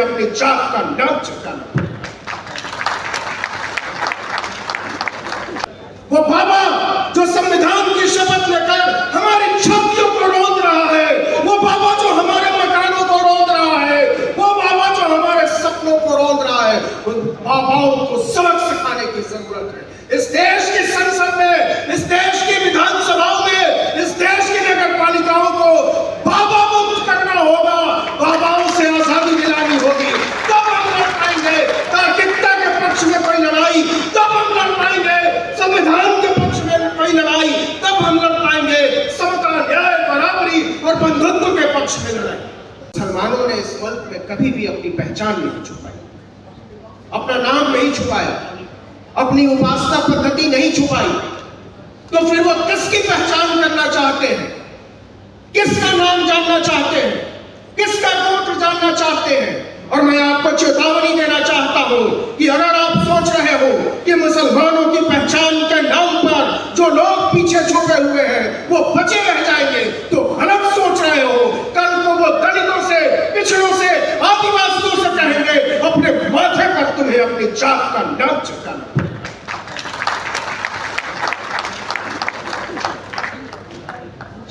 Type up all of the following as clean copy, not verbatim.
अपनी जात का नाम चुकाना पड़ेगा। वो बाबा जो संविधान की शपथ लेकर हमारी छातियों को रोंद रहा है, वो बाबा जो हमारे मकानों को रोंद रहा है, वो बाबा जो हमारे सपनों को रोंद रहा है, उन बाबाओं को सबक सिखाने की जरूरत है। इस देश की संसद में, इस देश की विधानसभाओं में, इस देश की नगर पालिकाओं को बाबा मुक्त करना होगा, बाबाओं से आजादी दिलानी होगी। तब हम लड़ पाएंगे तार्किकता के पक्ष में कोई लड़ाई, तब हम लड़ पाएंगे संविधान के पक्ष में कोई लड़ाई, तब हम लड़ पाएंगे समता, न्याय, बराबरी और बंधुत्व के पक्ष में लड़ाई। मुसलमानों ने इस मुल्क में कभी भी अपनी पहचान नहीं छुपाई, अपना नाम नहीं छुपाया, अपनी उपासना पद्धति नहीं छुपाई, तो फिर वो किसकी पहचान करना चाहते हैं, किसका नाम जानना चाहते हैं, किसका गोत्र जानना चाहते हैं। और मैं आपको चेतावनी देना चाहता हूं कि अगर आप सोच रहे हो कि मुसलमानों की पहचान के नाम पर जो लोग पीछे छुपे हुए हैं वो बचे रह जाएंगे, तो गलत सोच रहे हो। कल को वो दलितों से, पिछड़ों से, आदिवासियों से कहेंगे अपने माथे पर तुम्हें अपनी जात का नाम चुकाना पड़ेगा।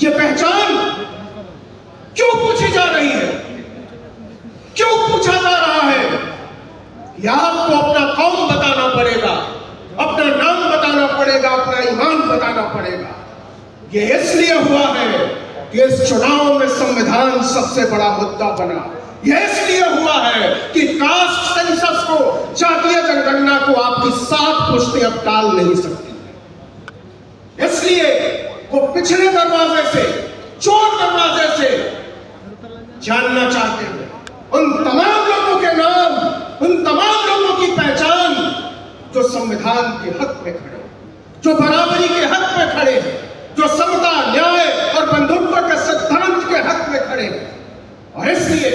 ये पहचान क्यों पूछी जा रही है, क्यों पूछा जा रहा है? या आपको अपना कौम बताना पड़ेगा, अपना नाम बताना पड़ेगा, अपना ईमान बताना पड़ेगा। ये इसलिए हुआ है कि इस चुनाव में संविधान सबसे बड़ा मुद्दा बना। यह इसलिए हुआ है कि कास्ट सेंसस को, जातीय जनगणना को आपकी 7 पुश्तें अब टाल नहीं सकती। इसलिए वो पिछले दरवाजे से, चोर दरवाजे से जानना चाहते हैं उन तमाम लोगों के नाम, उन तमाम लोगों की पहचान जो संविधान के हक में खड़े, जो बराबरी के हक में खड़े हैं, जो समता, न्याय और बंधुत्व के सिद्धांत के हक में खड़े हैं। और इसलिए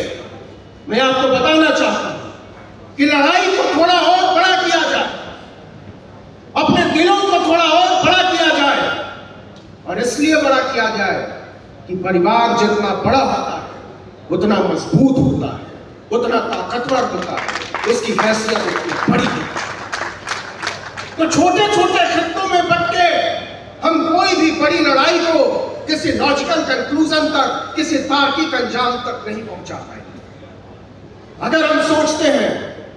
मैं आपको बताना चाहता हूं कि लड़ाई को थोड़ा और बड़ा किया जाए, अपने दिलों को थोड़ा और बड़ा किया जाए। और इसलिए बड़ा किया जाए कि परिवार जितना बड़ा होता है उतना मजबूत होता है, उतना ताकतवर होता है, उसकी हैसियत उतनी बड़ी होती है। तो छोटे छोटे खित्तों में बट के हम कोई भी बड़ी लड़ाई को किसी लॉजिकल कंक्लूजन तक, किसी तार्किक अंजाम तक नहीं पहुंचा पाएंगे। अगर हम सोचते हैं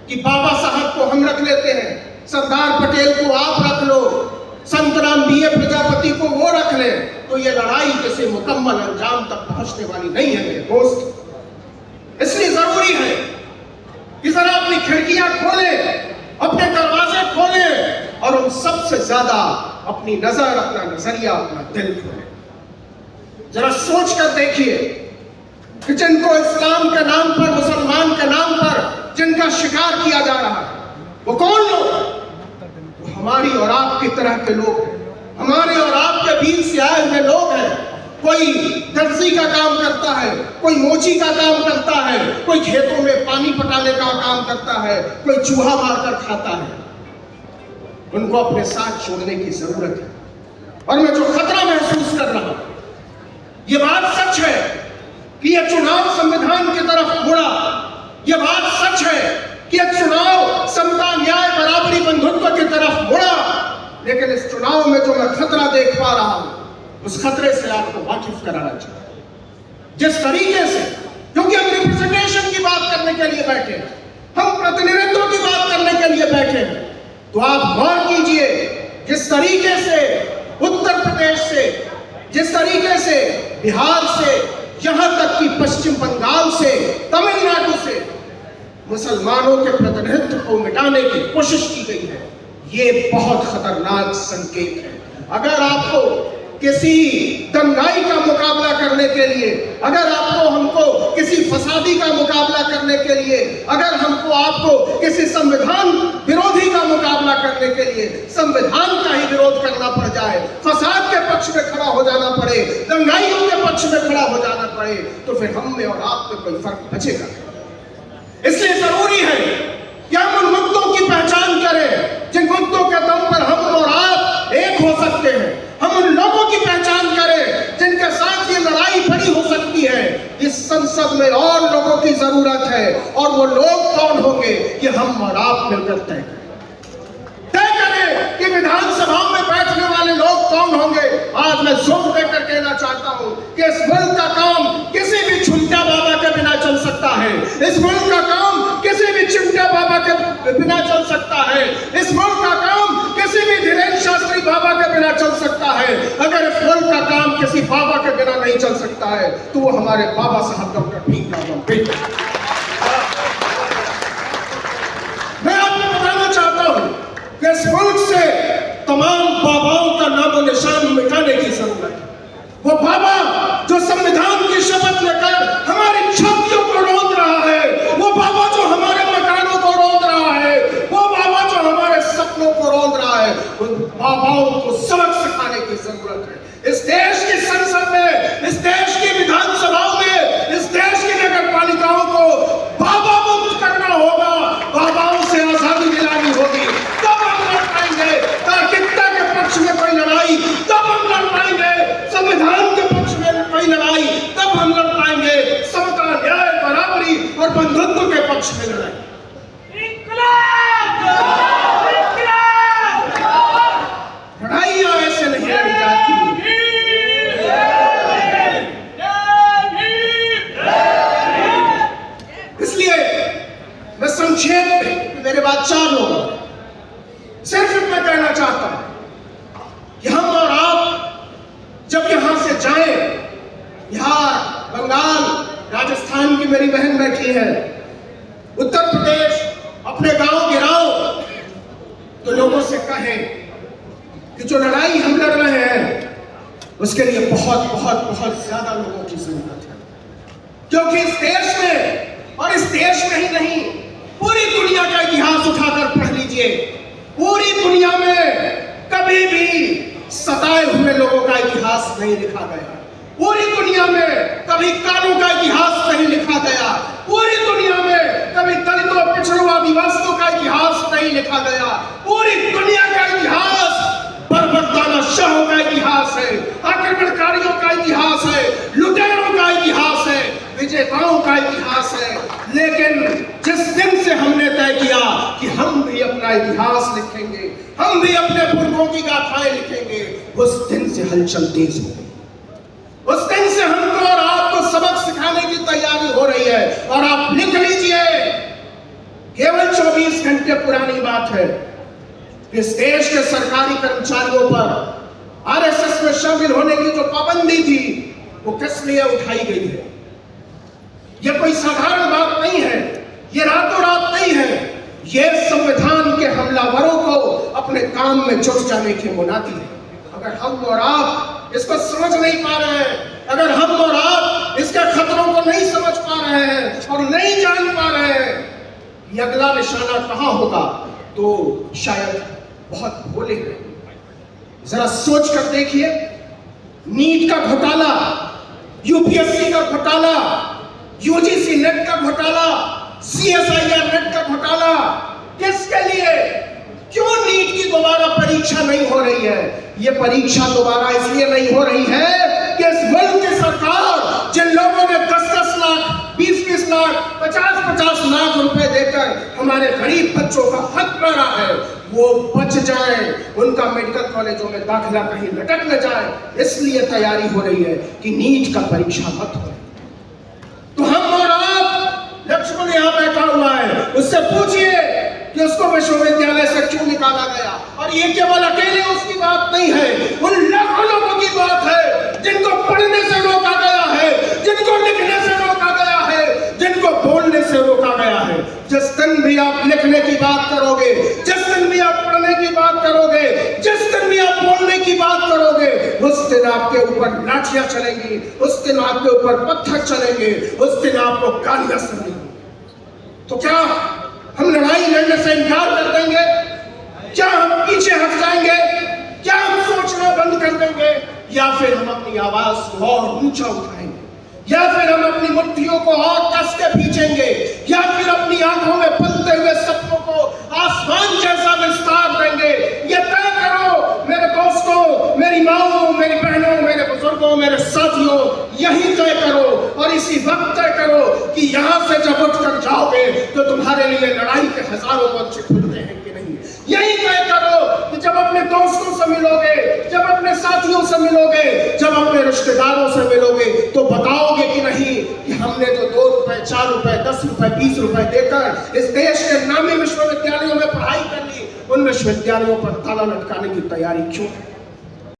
कि बाबा साहब को हम रख लेते हैं, सरदार पटेल को आप रख लो, संतराम बीए प्रजापति को वो रख ले, तो ये लड़ाई किसी मुकम्मल अंजाम तक पहुंचने वाली नहीं है मेरे दोस्त। इसलिए जरूरी है कि जरा अपनी खिड़कियां खोलें, अपने दरवाजे खोलें और उन सबसे ज्यादा अपनी नजर, अपना नजरिया, अपना दिल खोलें। जरा सोच कर देखिए कि जिनको इस्लाम के नाम पर, मुसलमान के नाम पर जिनका शिकार किया जा रहा है, वो कौन लोग? हमारी और आपकी तरह के लोग हैं, हमारे और आपके बीच से आए हुए लोग हैं। कोई दर्जी का काम करता है, कोई मोची का काम करता है, कोई खेतों में पानी पटाने का काम करता है, कोई चूहा मारकर खाता है। उनको अपने साथ छोड़ने की जरूरत है। और मैं जो खतरा महसूस कर रहा हूं, ये बात सच है कि यह चुनाव संविधान की तरफ मुड़ा, यह बात सच है कि यह चुनाव समता, न्याय, बराबरी, बंधुत्व की तरफ मुड़ा। लेकिन इस चुनाव में जो मैं खतरा देख पा रहा हूं, उस खतरे से आपको वाकिफ कराना चाहिए। जिस तरीके से, क्योंकि हम रिप्रेजेंटेशन की बात करने के लिए बैठे हैं, हम प्रतिनिधित्व की बात करने के लिए बैठे हैं, तो आप गौर कीजिए जिस तरीके से उत्तर प्रदेश से, जिस तरीके से बिहार से, यहां तक कि पश्चिम बंगाल से, तमिलनाडु से मुसलमानों के प्रतिनिधित्व को मिटाने की कोशिश की गई है, ये बहुत खतरनाक संकेत है। अगर आपको किसी दंगाई का मुकाबला करने के लिए, अगर आपको हमको किसी फसादी का मुकाबला करने के लिए, अगर हमको आपको किसी संविधान विरोधी का मुकाबला करने के लिए संविधान का ही विरोध करना पड़ जाए, फसाद के पक्ष में खड़ा हो जाना पड़े, दंगाइयों के पक्ष में खड़ा हो जाना पड़े, तो फिर हम में और आप में कोई फर्क बचेगा। इसलिए जरूरी है कि हम उन मुद्दों की पहचान करें जिन मुद्दों के दम पर हम और आप एक हो सकते हैं। हम उन लोगों की पहचान करें जिनके साथ ये लड़ाई बड़ी हो सकती है। इस इस संसद में और लोगों की जरूरत है, और वो लोग कौन होंगे ये हम और आप मिलकर तय करें कि विधानसभाओं में बैठने वाले लोग कौन होंगे। आज मैं जोर देकर कहना चाहता हूं कि इस मुल्क का काम किसी भी झुमका बाबा के बिना चल सकता है। इस मुल्क का काम किसी भी चिमटा बाबा के बिना चल सकता है। इस मुल्क का काम किसी भी धीरेन्द्र शास्त्री बाबा के बिना चल सकता है। अगर इस मुल्क का काम किसी बाबा के बिना नहीं चल सकता है तो वो हमारे बाबा साहब डॉक्टर भीमराव अम्बेडकर। मैं आपको बताना चाहता हूं कि इस मुल्क से तमाम बाबाओं का नामो निशान मिटाने की जरूरत है। वो बाबा जो संविधान की शपथ लेकर हमारी छातियों को रौंद रहा है, वो बाबा जो हमारे मकानों को रौंद रहा है, वो बाबा जो हमारे सपनों को रौंद रहा है, उन बाबाओं को सबक सिखाने की जरूरत है। इस देश की संसद में, इस देश की विधानसभाओं में, इस देश की नगर पालिकाओं को बाबा मुक्त करना होगा, बाबाओं से आजादी दिलानी होगी। तब हम लड़ पाएंगे तार्किकता के पक्ष में कोई लड़ाई, तब हम लड़ पाएंगे संविधान के पक्ष में कोई लड़ाई, तब हम लड़ पाएंगे समता, न्याय, बराबरी और बंधुत्व के पक्ष में लड़ाई। लड़ाइयां ऐसे नहीं लड़ी जाती। इसलिए मैं संक्षेप में, मेरे बाद 4 लोग, सिर्फ मैं कहना चाहता हूं कि हम और आप जब यहां से जाएं, बिहार, बंगाल, राजस्थान की मेरी बहन बैठी है, उत्तर प्रदेश, अपने गांव गिराओ, तो लोगों से कहें कि जो लड़ाई हम लड़ रहे हैं उसके लिए बहुत बहुत बहुत ज्यादा लोगों की जरूरत है। क्योंकि इस देश में, और इस देश में ही नहीं, पूरी दुनिया का इतिहास उठाकर पढ़ लीजिए, पूरी दुनिया में कभी भी सताए हुए लोगों का इतिहास नहीं लिखा गया। पूरी दुनिया में कभी कानों का इतिहास नहीं लिखा गया। पूरी दुनिया में कभी दलितों, पिछड़ों, आदिवासियों का इतिहास नहीं लिखा गया। पूरी दुनिया का इतिहास बर्बरदाना शाहों का इतिहास है, आक्रमणकारियों का इतिहास है, लुटेरों का इतिहास है, विजेताओं का इतिहास है। लेकिन जिस दिन से हमने तय किया कि हम भी अपना इतिहास लिखेंगे, हम भी अपने पूर्वों की गाथाएं लिखेंगे, उस दिन से हलचल तेज हो गई। उस दिन से हमको और आपको सबक सिखाने की तैयारी हो रही है। और आप लिख लीजिए, केवल 24 घंटे पुरानी बात है, इस देश के सरकारी कर्मचारियों पर आरएसएस में शामिल होने की जो पाबंदी थी वो किस लिए उठाई गई है। यह कोई साधारण बात नहीं है, ये रातों रात नहीं है, ये संविधान के हमलावरों को अपने काम में जुट जाने की मुनादी है। अगर हम और आप इसको समझ नहीं पा रहे हैं, अगर हम और आप इसके खतरों को नहीं समझ पा रहे हैं और नहीं जान पा रहे हैं कि अगला निशाना कहां होगा, तो शायद बहुत भोले हैं। जरा सोच कर देखिए, नीट का घोटाला, यूपीएससी का घोटाला, यूजीसी नेट का घोटाला, सीएसआईआर नेट का घोटाला, किसके लिए? क्यों नीट की दोबारा परीक्षा नहीं हो रही है? ये परीक्षा दोबारा इसलिए नहीं हो रही है कि इस मुल्क की सरकार, जिन लोगों ने 10-10 लाख, 20-20 लाख, 50-50 लाख रुपए देकर हमारे गरीब बच्चों का हक मारा है, वो बच जाए, उनका मेडिकल कॉलेजों में दाखिला कहीं लटक न जाए, इसलिए तैयारी हो रही है कि नीट का परीक्षा मत हो। तो हम और आप, लक्ष्मण यहां बैठा हुआ है, उससे पूछिए कि उसको विश्वविद्यालय से क्यों निकाला गया। और ये केवल अकेले उसकी बात नहीं है, उन लाखों लोगों की बात है जिनको पढ़ने से रोका गया है, जिनको लिखने से रोका गया है, जिनको बोलने से रोका गया है। जिस दिन भी आप लिखने की बात करोगे, जिस दिन भी आप पढ़ने की बात करोगे, जिस दिन भी आप बोलने की बात करोगे, उस दिन आपके ऊपर लाठियां चलेंगी, उस दिन आपके ऊपर पत्थर चलेंगे, उस दिन आपको गालियां सुनेंगी। तो क्या हम लड़ाई लड़ने से इनकार कर देंगे? क्या हम पीछे हट जाएंगे? क्या हम सोचना बंद कर देंगे? या फिर हम अपनी आवाज को और ऊंचा उठाएंगे? या फिर हम अपनी मुट्ठियों को और कस के खींचेंगे? या फिर अपनी आंखों में पलते हुए सपनों को आसमान जैसा विस्तार देंगे? ये तय करो मेरे दोस्तों, मेरी माओ, मेरी बहनों, मेरे बुजुर्गों, मेरे साथियों, यही तय करो और इसी वक्त तय करो कि यहाँ से जब उठ कर जाओगे तो तुम्हारे लिए लड़ाई के हजारों मंच खुलते हैं कि नहीं। यही तय करो कि जब अपने दोस्तों से मिलोगे, जब अपने साथियों से मिलोगे, जब अपने रिश्तेदारों से मिलोगे तो बताओगे कि नहीं कि हमने जो 2 रुपए, 4 रुपए, 10 रुपए, 20 रुपए देकर इस देश के नामी विश्वविद्यालयों में पढ़ाई कर ली, उन विश्वविद्यालयों पर ताला लटकाने की तैयारी क्यों है।